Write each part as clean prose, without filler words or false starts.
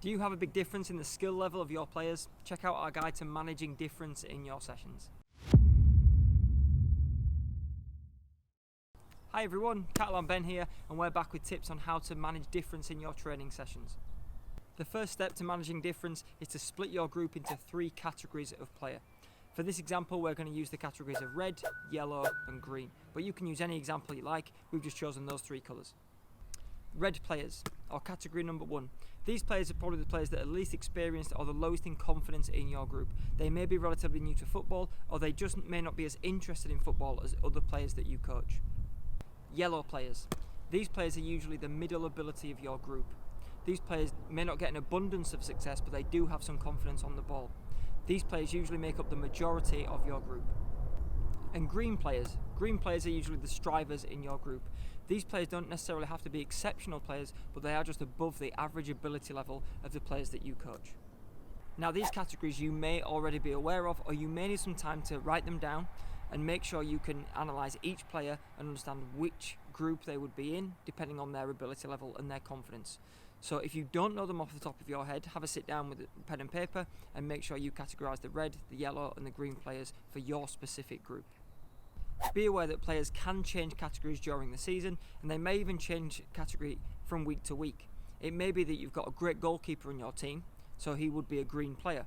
Do you have a big difference in the skill level of your players? Check out our guide to managing difference in your sessions. Hi everyone, Catalan Ben here, and we're back with tips on how to manage difference in your training sessions. The first step to managing difference is to split your group into 3 categories of player. For this example, we're going to use the categories of red, yellow and green, but you can use any example you like. We've just chosen those 3 colours. Red players, or category number 1. These players are probably the players that are least experienced or the lowest in confidence in your group. They may be relatively new to football, or they just may not be as interested in football as other players that you coach. Yellow players. These players are usually the middle ability of your group. These players may not get an abundance of success, but they do have some confidence on the ball. These players usually make up the majority of your group. And green players. Green players are usually the strivers in your group. These players don't necessarily have to be exceptional players, but they are just above the average ability level of the players that you coach. Now, these categories you may already be aware of, or you may need some time to write them down and make sure you can analyse each player and understand which group they would be in, depending on their ability level and their confidence. So if you don't know them off the top of your head, have a sit down with a pen and paper and make sure you categorise the red, the yellow and the green players for your specific group. Be aware that players can change categories during the season, and they may even change category from week to week. It may be that you've got a great goalkeeper in your team, so he would be a green player.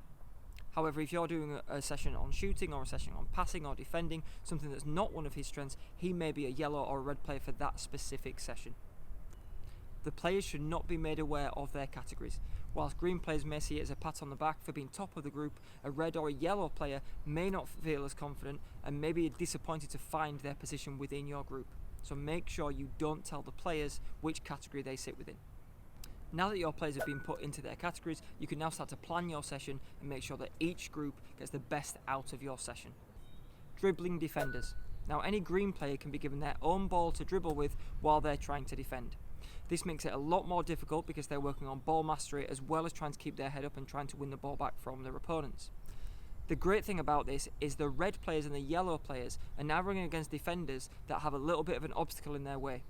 However, if you're doing a session on shooting or a session on passing or defending, something that's not one of his strengths, he may be a yellow or a red player for that specific session. The players should not be made aware of their categories. Whilst green players may see it as a pat on the back for being top of the group, a red or a yellow player may not feel as confident and may be disappointed to find their position within your group. So make sure you don't tell the players which category they sit within. Now that your players have been put into their categories, you can now start to plan your session and make sure that each group gets the best out of your session. Dribbling defenders. Now, any green player can be given their own ball to dribble with while they're trying to defend. This makes it a lot more difficult because they're working on ball mastery as well as trying to keep their head up and trying to win the ball back from their opponents. The great thing about this is the red players and the yellow players are now running against defenders that have a little bit of an obstacle in their way,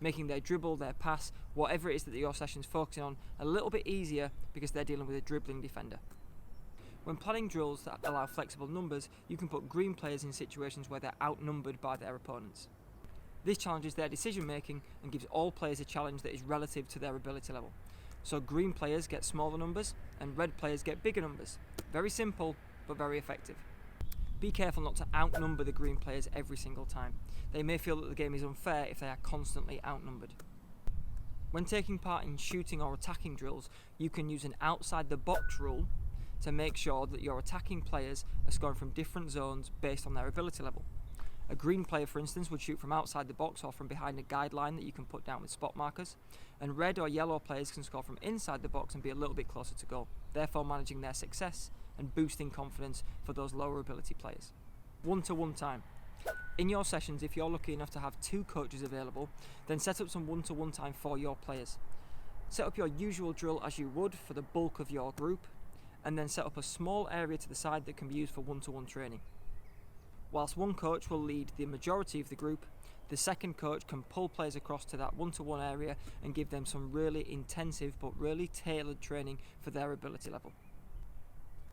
making their dribble, their pass, whatever it is that your session's focusing on, a little bit easier because they're dealing with a dribbling defender. When planning drills that allow flexible numbers, you can put green players in situations where they're outnumbered by their opponents. This challenges their decision making and gives all players a challenge that is relative to their ability level. So green players get smaller numbers and red players get bigger numbers. Very simple, but very effective. Be careful not to outnumber the green players every single time. They may feel that the game is unfair if they are constantly outnumbered. When taking part in shooting or attacking drills, you can use an outside the box rule to make sure that your attacking players are scoring from different zones based on their ability level. A green player, for instance, would shoot from outside the box or from behind a guideline that you can put down with spot markers, and red or yellow players can score from inside the box and be a little bit closer to goal, therefore managing their success and boosting confidence for those lower ability players. One-to-one time. In your sessions, if you're lucky enough to have 2 coaches available, then set up some one-to-one time for your players. Set up your usual drill as you would for the bulk of your group, and then set up a small area to the side that can be used for one-to-one training. Whilst one coach will lead the majority of the group, the second coach can pull players across to that one-to-one area and give them some really intensive but really tailored training for their ability level.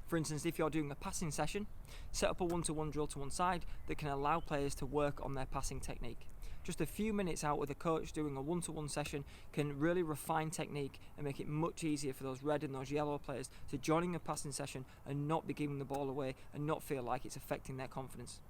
For instance, if you're doing a passing session, set up a one-to-one drill to one side that can allow players to work on their passing technique. Just a few minutes out with a coach doing a one-to-one session can really refine technique and make it much easier for those red and those yellow players to join in a passing session and not be giving the ball away and not feel like it's affecting their confidence.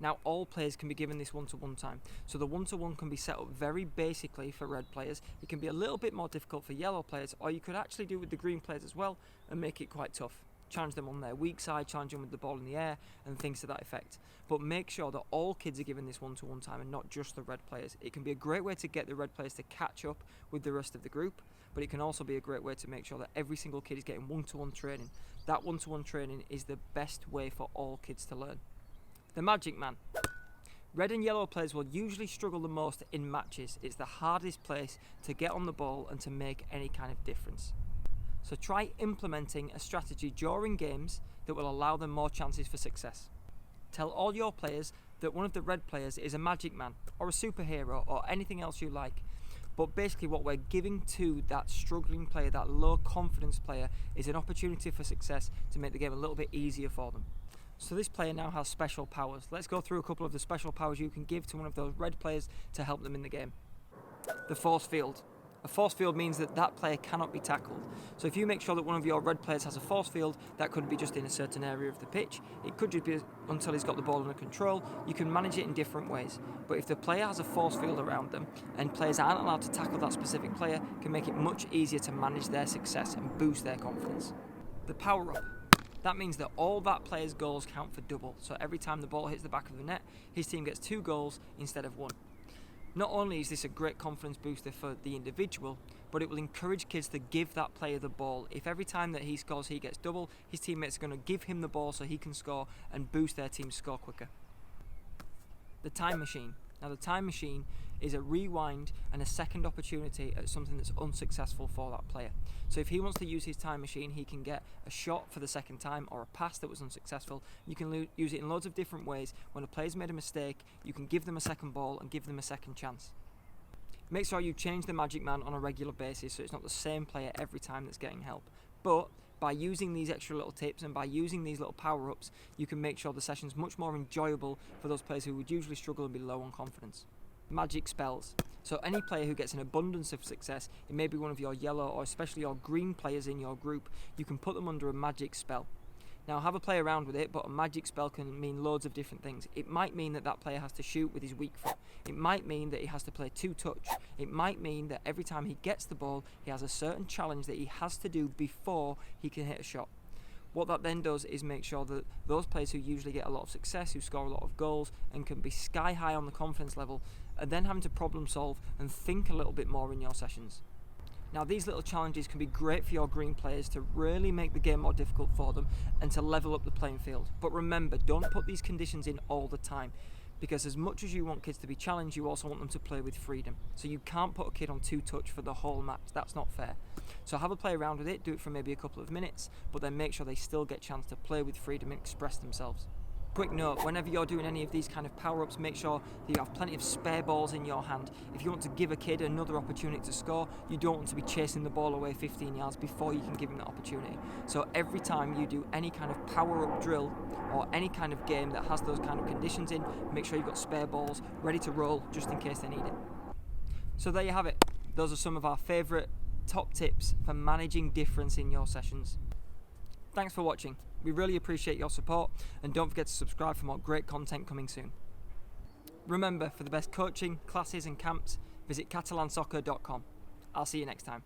Now, all players can be given this one-to-one time, so the one-to-one can be set up very basically for red players. It can be a little bit more difficult for yellow players, or you could actually do it with the green players as well and make it quite tough. Challenge them on their weak side, challenge them with the ball in the air and things to that effect. But make sure that all kids are given this one-to-one time and not just the red players. It can be a great way to get the red players to catch up with the rest of the group, but it can also be a great way to make sure that every single kid is getting one-to-one training. That one-to-one training is the best way for all kids to learn. The Magic Man. Red and yellow players will usually struggle the most in matches. It's the hardest place to get on the ball and to make any kind of difference. So try implementing a strategy during games that will allow them more chances for success. Tell all your players that one of the red players is a magic man or a superhero or anything else you like, But basically what we're giving to that struggling player, that low confidence player, is an opportunity for success to make the game a little bit easier for them. So this player now has special powers. Let's go through a couple of the special powers you can give to one of those red players to help them in the game. The force field. A force field means that that player cannot be tackled. So if you make sure that one of your red players has a force field, that could be just in a certain area of the pitch. It could just be until he's got the ball under control. You can manage it in different ways. But if the player has a force field around them and players aren't allowed to tackle that specific player, can make it much easier to manage their success and boost their confidence. The power up. That means that all that player's goals count for double. So every time the ball hits the back of the net, his team gets 2 goals instead of 1. Not only is this a great confidence booster for the individual, but it will encourage kids to give that player the ball. If every time that he scores he gets double, his teammates are going to give him the ball so he can score and boost their team's score quicker. The time machine. Now the time machine is a rewind and a second opportunity at something that's unsuccessful for that player. So if he wants to use his time machine, he can get a shot for the second time or a pass that was unsuccessful. You can use it in loads of different ways. When a player's made a mistake, you can give them a second ball and give them a second chance. Make sure you change the magic man on a regular basis so it's not the same player every time that's getting help. But by using these extra little tips and by using these little power-ups, you can make sure the session's much more enjoyable for those players who would usually struggle and be low on confidence. Magic spells. So any player who gets an abundance of success, it may be one of your yellow or especially your green players in your group, you can put them under a magic spell. Now have a play around with it, but a magic spell can mean loads of different things. It might mean that that player has to shoot with his weak foot. It might mean that he has to play 2-touch. It might mean that every time he gets the ball, he has a certain challenge that he has to do before he can hit a shot. What that then does is make sure that those players who usually get a lot of success, who score a lot of goals and can be sky high on the confidence level, are then having to problem solve and think a little bit more in your sessions. Now these little challenges can be great for your green players to really make the game more difficult for them and to level up the playing field. But remember, don't put these conditions in all the time, because as much as you want kids to be challenged, you also want them to play with freedom. So you can't put a kid on 2-touch for the whole match. That's not fair. So have a play around with it, do it for maybe a couple of minutes, but then make sure they still get a chance to play with freedom and express themselves. Quick note, whenever you're doing any of these kind of power-ups, make sure that you have plenty of spare balls in your hand. If you want to give a kid another opportunity to score, you don't want to be chasing the ball away 15 yards before you can give him that opportunity. So every time you do any kind of power-up drill or any kind of game that has those kind of conditions in, make sure you've got spare balls ready to roll just in case they need it. So there you have it. Those are some of our favourite top tips for managing difference in your sessions. Thanks for watching. We really appreciate your support, and don't forget to subscribe for more great content coming soon. Remember, for the best coaching, classes and camps, visit CatalanSoccer.com. I'll see you next time.